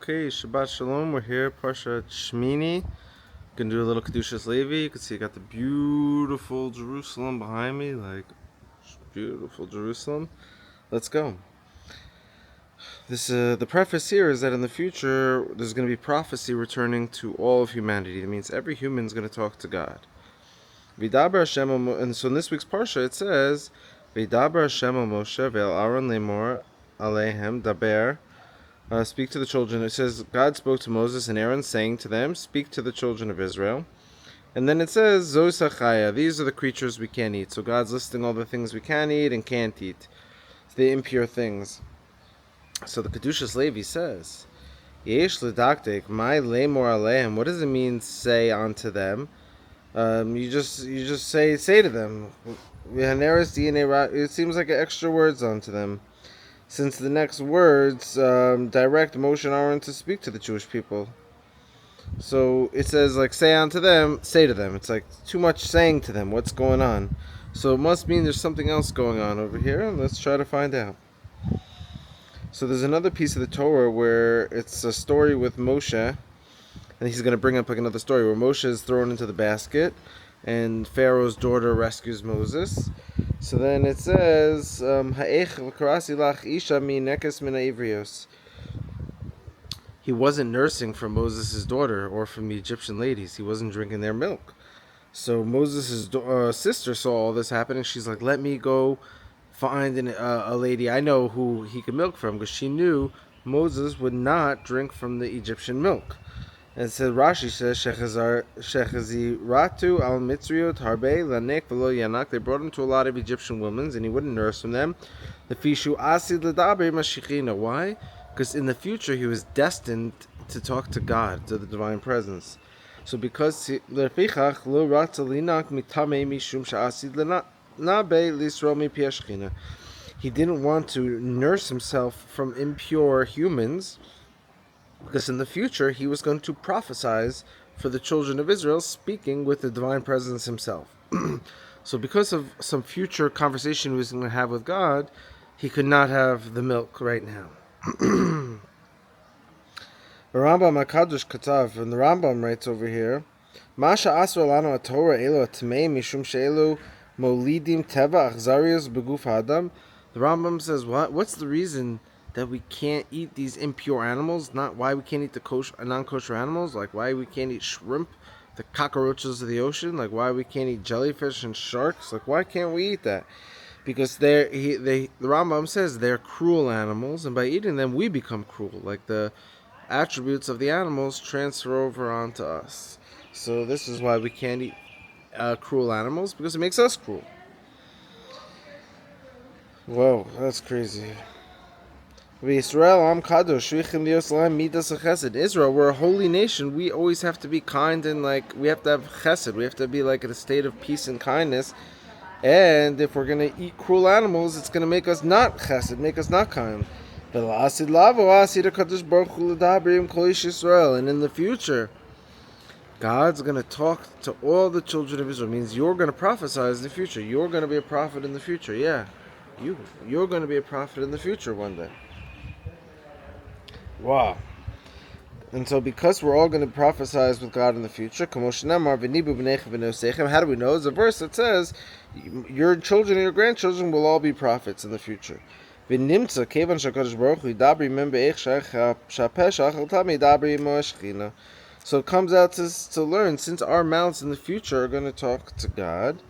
Okay, Shabbat Shalom. We're here, Parshat Shemini. Gonna do a little Kedushat Levi. You can see I got the beautiful Jerusalem behind me, like beautiful Jerusalem. Let's go. The preface here is that in the future there's going to be prophecy returning to all of humanity. That means every human is going to talk to God. Vidaber Hashem, and so in this week's Parsha it says, Vidaber Hashem al Moshe ve'al Aaron lemor alehem daber. Speak to the children. It says God spoke to Moses and Aaron, saying to them, "Speak to the children of Israel." And then it says, "Zosachaya." These are the creatures we can't eat. So God's listing all the things we can eat and can't eat. It's the impure things. So the Kedushat Levi says, "Yesh ledaktek my lemor alehem." What does it mean? Say unto them. You just say to them. It seems like extra words onto them. Since the next words direct Moshe and Aaron to speak to the Jewish people. So it says, like, say unto them, say to them. It's like too much saying to them. What's going on? So it must mean there's something else going on over here. Let's try to find out. So there's another piece of the Torah where it's a story with Moshe, and he's going to bring up like another story where Moshe is thrown into the basket, and Pharaoh's daughter rescues Moses. So then it says, he wasn't nursing from Moses' daughter or from the Egyptian ladies. He wasn't drinking their milk. So Moses' sister saw all this happening. She's like, let me go find a lady I know who he could milk from, because she knew Moses would not drink from the Egyptian milk. And said Rashi says Shechaziratu al Mitzriot Harbe Lanek Velo Yanak. They brought him to a lot of Egyptian women, and he wouldn't nurse from them. The Fishu Asid Ladaber Mashichina. Why? Because in the future he was destined to talk to God, to the divine presence. So because Lefichach Lo Ratalinak Mitame Mishum Sha'asid Nabe Lisro Mi Piashchina. He didn't want to nurse himself from impure humans, because in the future he was going to prophesize for the children of Israel, speaking with the divine presence himself. So because of some future conversation he was going to have with God, he could not have the milk right now. The Rambam HaKadosh Katav, and the Rambam writes over here, Masha Asra Lano Torah Elo Atmei Mishum She'elu Molidim Teva Achzarius Beguf Adam. The Rambam says, what's the reason that we can't eat these impure animals? Not why we can't eat the non-kosher animals, like why we can't eat shrimp, the cockroaches of the ocean, like why we can't eat jellyfish and sharks, like why can't we eat that? Because the Rambam says they're cruel animals, and by eating them we become cruel, like the attributes of the animals transfer over onto us. So this is why we can't eat cruel animals, because it makes us cruel. Whoa, that's crazy. Israel, we're a holy nation. We always have to be kind, and we have to have chesed. We have to be in a state of peace and kindness. And if we're going to eat cruel animals, it's going to make us not chesed, make us not kind. And in the future, God's going to talk to all the children of Israel. It means you're going to prophesy in the future. You're going to be a prophet in the future. Yeah, you're going to be a prophet in the future one day. Wow. And so because we're all going to prophesize with God in the future, how do we know? There's a verse that says your children and your grandchildren will all be prophets in the future. So it comes out to learn, since our mouths in the future are going to talk to God,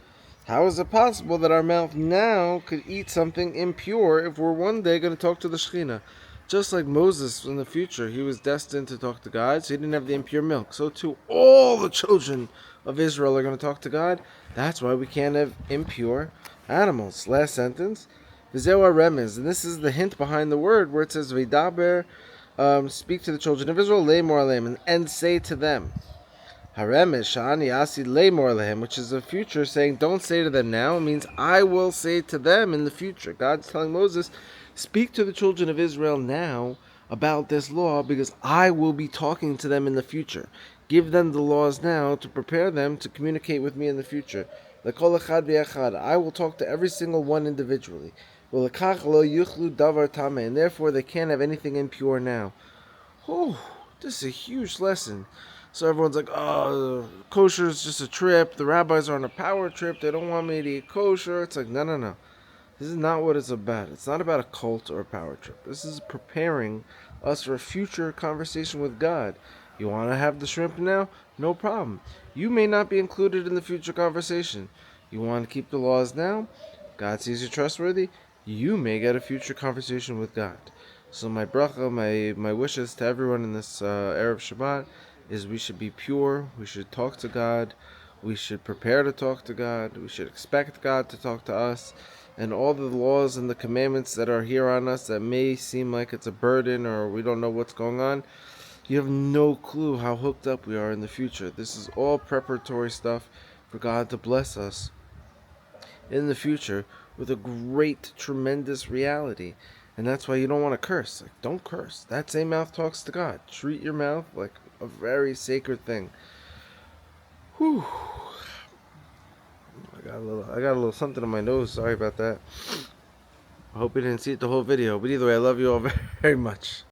how is it possible that our mouth now could eat something impure if we're one day going to talk to the Shekhinah? Just like Moses in the future, he was destined to talk to God, so he didn't have the impure milk. So too, all the children of Israel are going to talk to God. That's why we can't have impure animals. Last sentence, V'zeu remez, and this is the hint behind the word where it says V'daber, speak to the children of Israel, Le'mor aleim, and say to them. Haremish shani asi le'mor aleim, which is a future saying, don't say to them now. It means I will say to them in the future. God's telling Moses, speak to the children of Israel now about this law, because I will be talking to them in the future. Give them the laws now to prepare them to communicate with me in the future. L'kol echad v'echad, I will talk to every single one individually. V'lekach lo yuchlu davar tameh, and therefore they can't have anything impure now. Oh, this is a huge lesson. So everyone's like, oh, kosher is just a trip. The rabbis are on a power trip. They don't want me to eat kosher. It's like, no, no, no. This is not what it's about. It's not about a cult or a power trip. This is preparing us for a future conversation with God. You want to have the shrimp now? No problem. You may not be included in the future conversation. You want to keep the laws now? God sees you trustworthy. You may get a future conversation with God. So my bracha, my wishes to everyone in this Erev Shabbat is we should be pure. We should talk to God. We should prepare to talk to God. We should expect God to talk to us. And all the laws and the commandments that are here on us that may seem like it's a burden or we don't know what's going on, you have no clue how hooked up we are in the future. This is all preparatory stuff for God to bless us in the future with a great, tremendous reality. And that's why you don't want to curse. Like, don't curse. That same mouth talks to God. Treat your mouth like a very sacred thing. Whew. I got a little something on my nose. Sorry about that. I hope you didn't see it the whole video. But either way, I love you all very much.